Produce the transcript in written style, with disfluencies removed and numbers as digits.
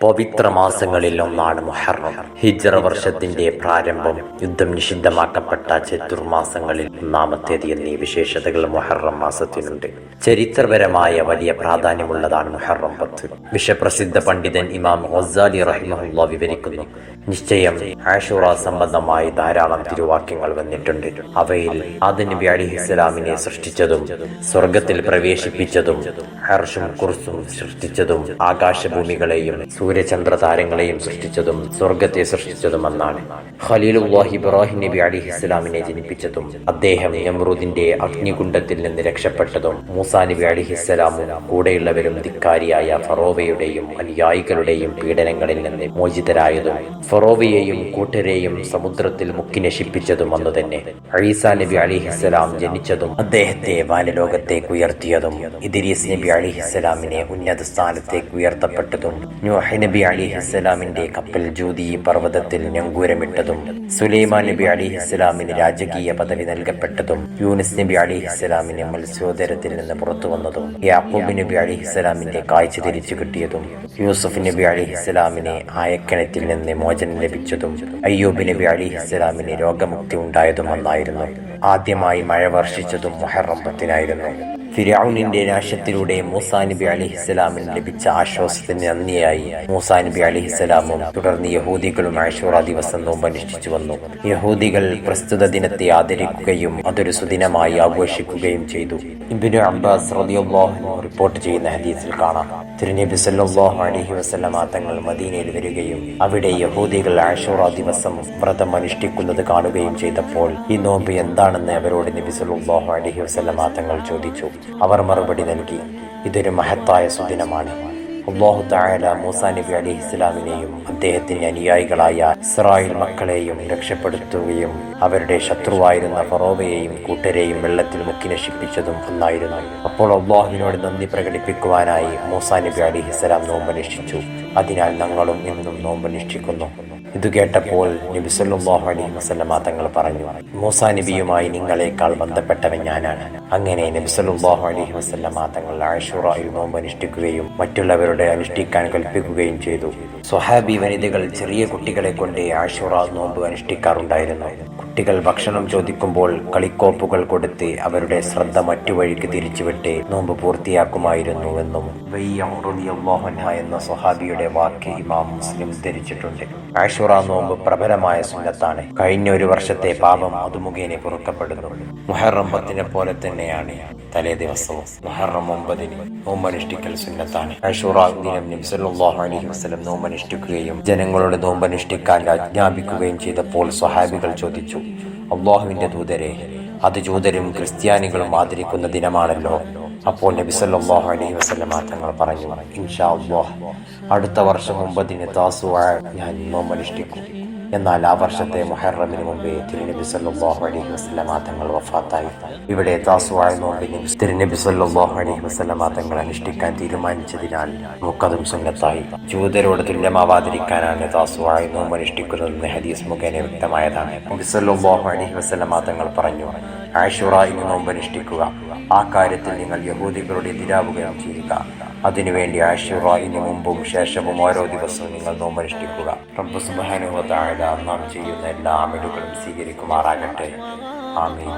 പവിത്ര മാസങ്ങളിൽ ഒന്നാണ് മുഹറം. ഹിജ്റ വർഷത്തിന്റെ പ്രാരംഭം. യുദ്ധം നിഷിദ്ധമാക്കപ്പെട്ട ചതുർമാസങ്ങളിൽ ഒന്നാമത്തേത് എന്നീ വിശേഷതകൾ മുഹറം മാസത്തിനുണ്ട്. ചരിത്രപരമായ വലിയ പ്രാധാന്യമുള്ളതാണ് മുഹറം 10. വിശ്വപ്രസിദ്ധ പണ്ഡിതൻ ഇമാം ഗസാലി റഹിമഹുല്ലാഹ് വിവരിക്കുന്നു, നിശ്ചയം ആശൂറ സംബന്ധമായി ധാരാളം തിരുവാക്യങ്ങൾ വന്നിട്ടുണ്ട്. അവയിൽ ആദം നബി അലൈഹിസ്സലാമിനെ സൃഷ്ടിച്ചതും സ്വർഗത്തിൽ പ്രവേശിപ്പിച്ചതും അർശും കുർസും സൃഷ്ടിച്ചതും ആകാശഭൂമികളെയും സൂര്യചന്ദ്ര താരങ്ങളെയും സൃഷ്ടിച്ചതും സ്വർഗത്തെ സൃഷ്ടിച്ചതുമെന്നാണ്. ഖലീലുല്ലാഹി ഇബ്രാഹിം നബി അലൈഹിസ്സലാമിനെ ജനിപ്പിച്ചതും അദ്ദേഹം നമ്രൂദിന്റെ അഗ്നികുണ്ഡത്തിൽ നിന്ന് രക്ഷപ്പെട്ടതും മൂസാ നബി അലൈഹിസ്സലാമും കൂടെയുള്ളവരും ധിക്കാരിയായ ഫറോവയുടെയും അനുയായികളുടെയും പീഡനങ്ങളിൽ നിന്ന് മോചിതരായതും ഫറോവയെയും കൂട്ടരെയും സമുദ്രത്തിൽ മുക്കി നശിപ്പിച്ചതും അന്നു തന്നെ. ഈസാ നബി അലൈഹിസ്സലാം ജനിച്ചതും അദ്ദേഹത്തെ വാനലോകത്തേക്ക് ഉയർത്തിയതും ഇദ്രീസ് നബി അലൈഹിസ്സലാമിനെ ഉന്നത സ്ഥാനത്തേക്ക് ഉയർത്തപ്പെട്ടതും നൂഹ് നബി അലൈഹിസ്സലാമിന്റെ കപ്പൽ ജൂദി പർവ്വതത്തിൽ ഞങ്കൂരമിട്ടതും സുലൈമാൻ നബി അലൈഹിസ്സലാമിന് രാജകീയ പദവി നൽകപ്പെട്ടതും യൂനുസ് നബി അലൈഹിസ്സലാമിന് മത്സ്യോദരത്തിൽ നിന്ന് പുറത്തു വന്നതും യാക്കൂബ് നബി അലൈഹിസ്സലാമിന്റെ കാഴ്ച തിരിച്ചു കിട്ടിയതും യൂസുഫ് നബി അലൈഹിസ്സലാമിനെ ആയക്കിണറ്റിൽ നിന്ന് മോചനം ലഭിച്ചതും അയ്യൂബ് നബി അലൈഹിസ്സലാമിന് രോഗമുക്തി ഉണ്ടായതും അന്നായിരുന്നു. ആദ്യമായി മഴ വർഷിച്ചതും മുഹറം 10-നായിരുന്നു. ഫിർഔനിന്റെ നാശത്തിലൂടെ മൂസാ നബി അലൈഹിസ്സലാമിന് ലഭിച്ച ആശ്വാസത്തിന് നന്ദിയായി മൂസാ നബി അലൈഹിസ്സലാമും തുടർന്ന് യഹൂദികളും ആശൂറ ദിവസം നോമ്പനുഷ്ഠിച്ചു വന്നു. യഹൂദികൾ പ്രസ്തുത ദിനത്തെ ആദരിക്കുകയും അതൊരു സുദിനമായി ആഘോഷിക്കുകയും ചെയ്തു. ഇബ്നു അബ്ബാസ് റളിയല്ലാഹു അൻഹു റിപ്പോർട്ട് ചെയ്യുന്ന ഹദീസിൽ കാണാം, തിരുനബി സല്ലല്ലാഹു അലൈഹി വസല്ലമ തങ്ങൾ മദീനയിൽ വരികയും അവിടെ യഹൂദികൾ ആശൂറ ദിവസം വ്രതം അനുഷ്ഠിക്കുന്നത് കാണുകയും ചെയ്തപ്പോൾ ഈ നോമ്പ് എന്താണെന്ന് അവരോട് നബി സല്ലല്ലാഹു അലൈഹി വസല്ലമ തങ്ങൾ ചോദിച്ചു. അവർ മറുപടി നൽകി, ഇതൊരു മഹത്തായ സുദിനമാണ്. അല്ലാഹു തആല മൂസാ നബി അലൈഹിസ്സലാമിനെയും അദ്ദേഹത്തിന്റെ അനുയായികളായ ഇസ്രായേൽ മക്കളെയും രക്ഷപ്പെടുത്തുകയും അവരുടെ ശത്രുവായിരുന്ന ഫറോവയെയും കൂട്ടരെയും വെള്ളത്തിൽ മുക്കി നശിപ്പിച്ചതും ഒന്നായിരുന്നു. അപ്പോൾ അല്ലാഹുവിനോട് നന്ദി പ്രകടിപ്പിക്കുവാനായി മൂസാ നബി അലൈഹിസ്സലാം നോമ്പനുഷ്ഠിച്ചു. അതിനാൽ ഞങ്ങളും ഇന്നും നോമ്പനുഷ്ഠിക്കുന്നു. ഇത് കേട്ടപ്പോൾ നബി സല്ലല്ലാഹു അലൈഹി വസല്ലമ തങ്ങൾ പറഞ്ഞു, മൂസാ നബിയുമായി നിങ്ങളെക്കാൾ ബന്ധപ്പെട്ടവൻ ഞാനാണ്. അങ്ങനെ നബി സല്ലല്ലാഹു അലൈഹി വസല്ലമ തങ്ങൾ ആശൂറയിൽ നോമ്പ് അനുഷ്ഠിക്കുകയും മറ്റുള്ളവരുടെ അനുഷ്ഠിക്കാൻ കൽപ്പിക്കുകയും ചെയ്തു. സ്വഹാബി വനിതകൾ ചെറിയ കുട്ടികളെ കൊണ്ട് ആശൂറ നോമ്പ് അനുഷ്ഠിക്കാറുണ്ടായിരുന്നു. കുട്ടികൾ ഭക്ഷണം ചോദിക്കുമ്പോൾ കളിക്കോപ്പുകൾ കൊടുത്ത് അവരുടെ ശ്രദ്ധ മറ്റു വഴിക്ക് തിരിച്ചുവിട്ട് നോമ്പ് പൂർത്തിയാക്കുമായിരുന്നുവെന്നും റളിയല്ലാഹു അൻഹ എന്ന സ്വഹാബിയുടെ വാക്ക് ഇമാം മുസ്ലിം ധരിച്ചിട്ടുണ്ട്. ആശൂറ നോമ്പ് പ്രബലമായ സുന്നത്താണ്. കഴിഞ്ഞ ഒരു വർഷത്തെ പാപം അത് മുഖേന പൊറുക്കപ്പെടുന്നു. മുഹറം 10 പോലെ തന്നെയാണ് തലേ ദിവസവും. മുഹറം 9 നോമ്പനുഷ്ഠിക്കൽ സുന്നത്താണ്. ആശൂറ ദിനം നബി സല്ലല്ലാഹു അലൈഹി വസല്ലം നോമ്പനുഷ്ഠിക്കുകയും ജനങ്ങളോട് നോമ്പനുഷ്ഠിക്കാൻ ആജ്ഞാപിക്കുകയും ചെയ്തപ്പോൾ സ്വഹാബികൾ ചോദിച്ചു, അല്ലാഹുവിന്റെ ദൂതരെ, അത് ജൂതരും ക്രിസ്ത്യാനികളും ആദരിക്കുന്ന ദിനമാണല്ലോ. അപ്പോൾ നബി സല്ലല്ലാഹു അലൈഹി വസല്ലമ തങ്ങൾ പറഞ്ഞു, ഇൻഷാ അല്ലാഹ് അടുത്ത വർഷം 9 താസുആ ഞാൻ നോമ്പനുഷ്ഠിക്കും. എന്നാൽ ആ വർഷത്തെ മുഹറമിന് മുമ്പേ തിരുനബി സല്ലല്ലാഹു അലൈഹി വസല്ലമ തങ്ങൾ വഫാത്തായി. ഇവിടെ താസുആ നോമ്പിന് തിരുനബി സല്ലല്ലാഹു അലൈഹി വസല്ലമ തങ്ങൾ അനുഷ്ഠിക്കാൻ തീരുമാനിച്ചതിനാൽ നമുക്കതും സുന്നത്തായി. ജൂതരോട് തുല്യമാവാതിരിക്കാനാണ് താസുആ നോമ്പ് അനുഷ്ഠിക്കുന്നതെന്ന് ഹദീസ് മുഖേന വ്യക്തമായതാണ്. നബി സല്ലല്ലാഹു അലൈഹി വസല്ലമ തങ്ങൾ പറഞ്ഞു, ആശൂറയിൽ നോമ്പ് അനുഷ്ഠിക്കുക. ആ കാര്യത്തിൽ നിങ്ങൾ യഹൂദികളോട് എതിരാവുകയും ചെയ്യുക. അതിനുവേണ്ടി ആശൂറയിന് മുമ്പും ശേഷവും ഓരോ ദിവസവും നിങ്ങൾ നോമ്പനുഷ്ഠിക്കുക. റബ്ബ് സുബ്ഹാനഹു വ തആല നാം ചെയ്യുന്ന എല്ലാ അമലുകളും സ്വീകരിക്കുമാറാകട്ടെ. ആമീൻ.